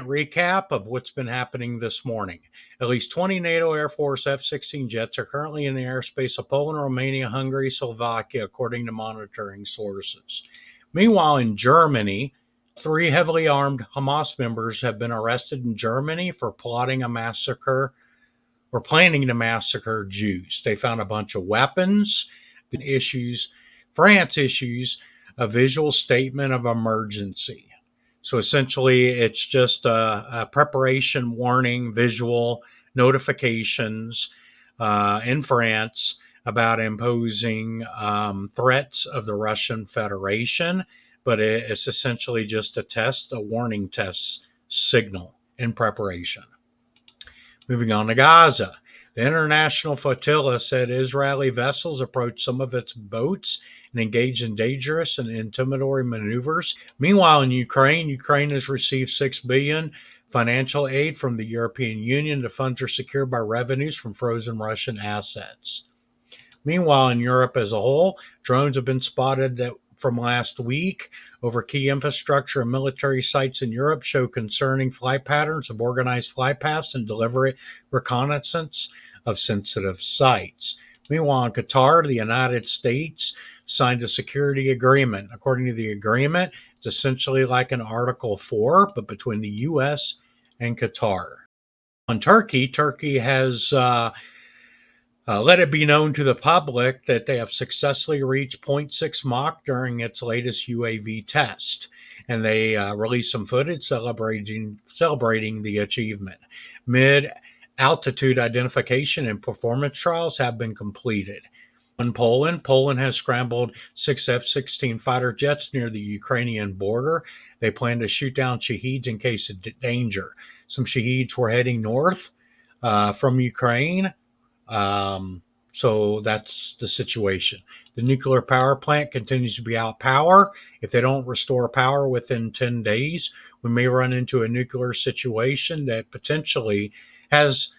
recap of what's been happening this morning. At least 20 NATO Air Force F-16 jets are currently in the airspace of Poland, Romania, Hungary, Slovakia, according to monitoring sources. Meanwhile, in Germany, 3 heavily armed Hamas members have been arrested in Germany for plotting a massacre or planning to massacre Jews. They found a bunch of weapons. France issues a visual statement of emergency. So essentially, it's just a preparation warning, visual notifications in France about imposing threats of the Russian Federation. But it's essentially just a warning test signal in preparation. Moving on to Gaza. The international flotilla said Israeli vessels approached some of its boats and engaged in dangerous and intimidatory maneuvers. Meanwhile, in Ukraine has received $6 billion financial aid from the European Union. The funds are secured by revenues from frozen Russian assets. Meanwhile, in Europe as a whole, drones have been spotted from last week over key infrastructure and military sites in Europe, show concerning flight patterns of organized flight paths and deliberate reconnaissance of sensitive sites. Meanwhile, in Qatar, the United States signed a security agreement. According to the agreement, it's essentially like an Article 4, but between the U.S. and Qatar. On Turkey has let it be known to the public that they have successfully reached 0.6 Mach during its latest UAV test, and they released some footage celebrating the achievement. Mid-altitude identification and performance trials have been completed. In Poland has scrambled 6 F-16 fighter jets near the Ukrainian border. They plan to shoot down Shaheeds in case of danger. Some Shaheeds were heading north from Ukraine. So that's the situation. The nuclear power plant continues to be out power. If they don't restore power within 10 days, we may run into a nuclear situation that potentially has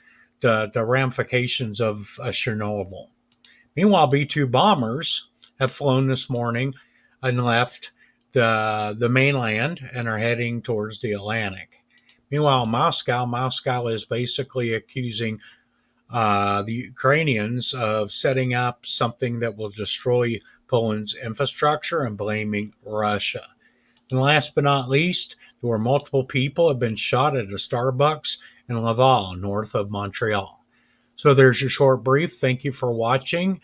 the ramifications of a Chernobyl. Meanwhile, B-2 bombers have flown this morning and left the mainland and are heading towards the Atlantic. Meanwhile, Moscow is basically accusing the Ukrainians of setting up something that will destroy Poland's infrastructure and blaming Russia. And last but not least, there were multiple people have been shot at a Starbucks in Laval, north of Montreal. So there's your short brief. Thank you for watching.